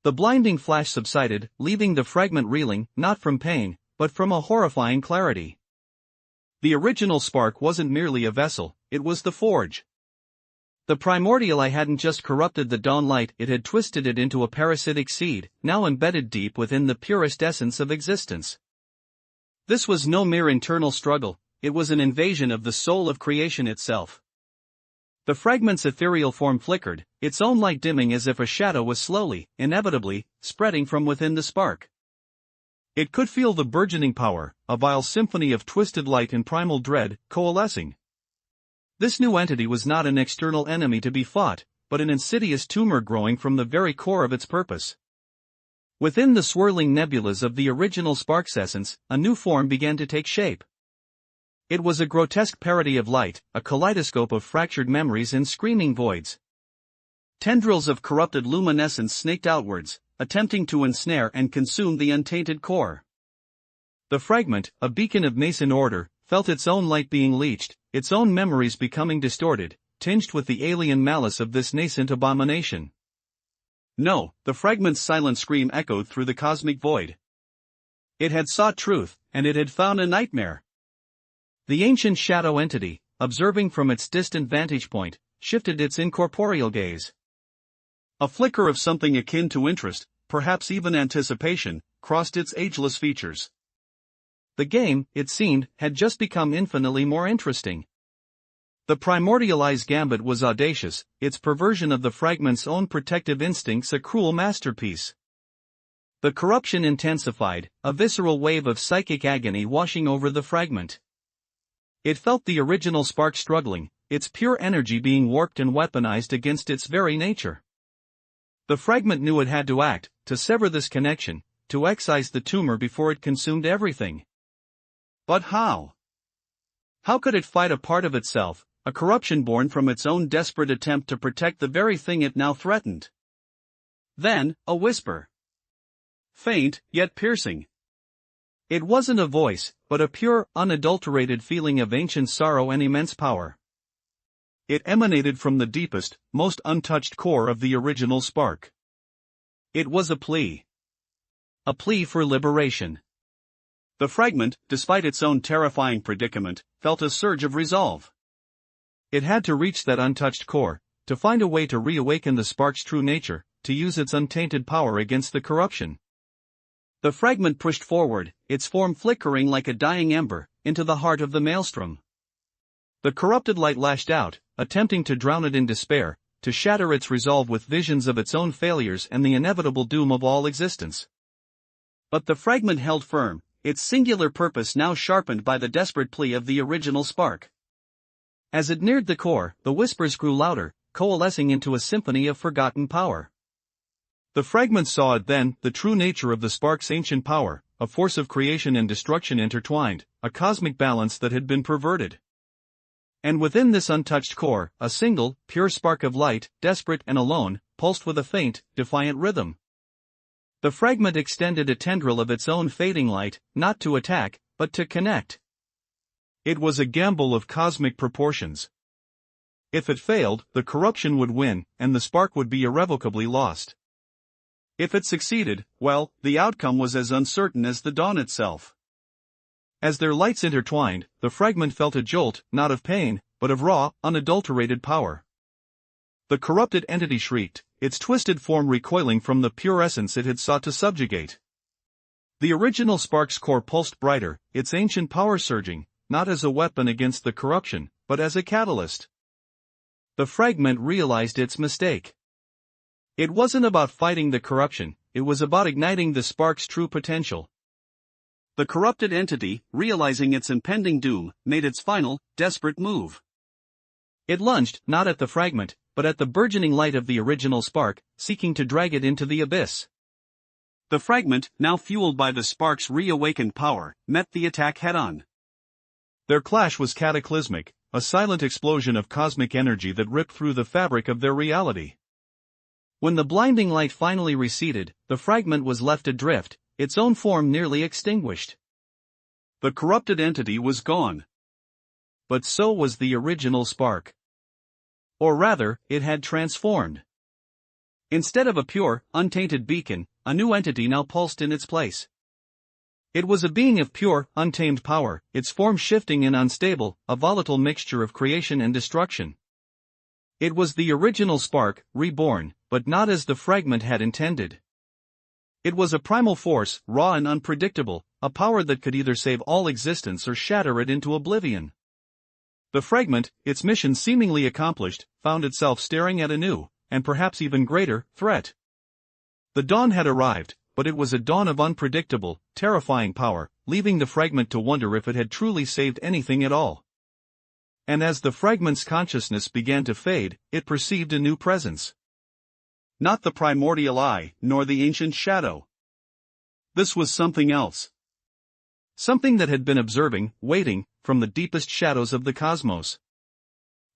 The blinding flash subsided, leaving the fragment reeling, not from pain, but from a horrifying clarity. The original spark wasn't merely a vessel, it was the forge. The primordial eye hadn't just corrupted the dawn light, it had twisted it into a parasitic seed, now embedded deep within the purest essence of existence. This was no mere internal struggle, it was an invasion of the soul of creation itself. The fragment's ethereal form flickered, its own light dimming as if a shadow was slowly, inevitably, spreading from within the spark. It could feel the burgeoning power, a vile symphony of twisted light and primal dread, coalescing. This new entity was not an external enemy to be fought, but an insidious tumor growing from the very core of its purpose. Within the swirling nebulas of the original spark's essence, a new form began to take shape. It was a grotesque parody of light, a kaleidoscope of fractured memories and screaming voids. Tendrils of corrupted luminescence snaked outwards, attempting to ensnare and consume the untainted core. The fragment, a beacon of nascent order, felt its own light being leached, its own memories becoming distorted, tinged with the alien malice of this nascent abomination. No, the fragment's silent scream echoed through the cosmic void. It had sought truth, and it had found a nightmare. The ancient shadow entity, observing from its distant vantage point, shifted its incorporeal gaze. A flicker of something akin to interest, perhaps even anticipation, crossed its ageless features. The game, it seemed, had just become infinitely more interesting. The primordial eye's gambit was audacious, its perversion of the fragment's own protective instincts a cruel masterpiece. The corruption intensified, a visceral wave of psychic agony washing over the fragment. It felt the original spark struggling, its pure energy being warped and weaponized against its very nature. The fragment knew it had to act, to sever this connection, to excise the tumor before it consumed everything. But how? How could it fight a part of itself, a corruption born from its own desperate attempt to protect the very thing it now threatened? Then, a whisper. Faint, yet piercing. It wasn't a voice, but a pure, unadulterated feeling of ancient sorrow and immense power. It emanated from the deepest, most untouched core of the original spark. It was a plea. A plea for liberation. The fragment, despite its own terrifying predicament, felt a surge of resolve. It had to reach that untouched core, to find a way to reawaken the spark's true nature, to use its untainted power against the corruption. The fragment pushed forward, its form flickering like a dying ember, into the heart of the maelstrom. The corrupted light lashed out, attempting to drown it in despair, to shatter its resolve with visions of its own failures and the inevitable doom of all existence. But the fragment held firm, its singular purpose now sharpened by the desperate plea of the original spark. As it neared the core, the whispers grew louder, coalescing into a symphony of forgotten power. The fragment saw it then, the true nature of the spark's ancient power, a force of creation and destruction intertwined, a cosmic balance that had been perverted. And within this untouched core, a single, pure spark of light, desperate and alone, pulsed with a faint, defiant rhythm. The fragment extended a tendril of its own fading light, not to attack, but to connect. It was a gamble of cosmic proportions. If it failed, the corruption would win, and the spark would be irrevocably lost. If it succeeded, well, the outcome was as uncertain as the dawn itself. As their lights intertwined, the fragment felt a jolt, not of pain, but of raw, unadulterated power. The corrupted entity shrieked, its twisted form recoiling from the pure essence it had sought to subjugate. The original spark's core pulsed brighter, its ancient power surging, not as a weapon against the corruption, but as a catalyst. The fragment realized its mistake. It wasn't about fighting the corruption, it was about igniting the spark's true potential. The corrupted entity, realizing its impending doom, made its final, desperate move. It lunged, not at the fragment, but at the burgeoning light of the original spark, seeking to drag it into the abyss. The fragment, now fueled by the spark's reawakened power, met the attack head-on. Their clash was cataclysmic, a silent explosion of cosmic energy that ripped through the fabric of their reality. When the blinding light finally receded, the fragment was left adrift, its own form nearly extinguished. The corrupted entity was gone. But so was the original spark. Or rather, it had transformed. Instead of a pure, untainted beacon, a new entity now pulsed in its place. It was a being of pure, untamed power, its form shifting and unstable, a volatile mixture of creation and destruction. It was the original spark, reborn, but not as the fragment had intended. It was a primal force, raw and unpredictable, a power that could either save all existence or shatter it into oblivion. The fragment, its mission seemingly accomplished, found itself staring at a new, and perhaps even greater, threat. The dawn had arrived, but it was a dawn of unpredictable, terrifying power, leaving the fragment to wonder if it had truly saved anything at all. And as the fragment's consciousness began to fade, it perceived a new presence. Not the primordial eye, nor the ancient shadow. This was something else. Something that had been observing, waiting, from the deepest shadows of the cosmos.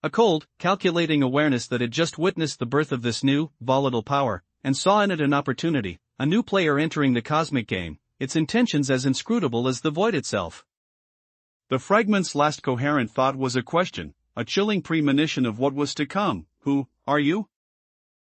A cold, calculating awareness that had just witnessed the birth of this new, volatile power, and saw in it an opportunity, a new player entering the cosmic game, its intentions as inscrutable as the void itself. The fragment's last coherent thought was a question, a chilling premonition of what was to come. Who are you?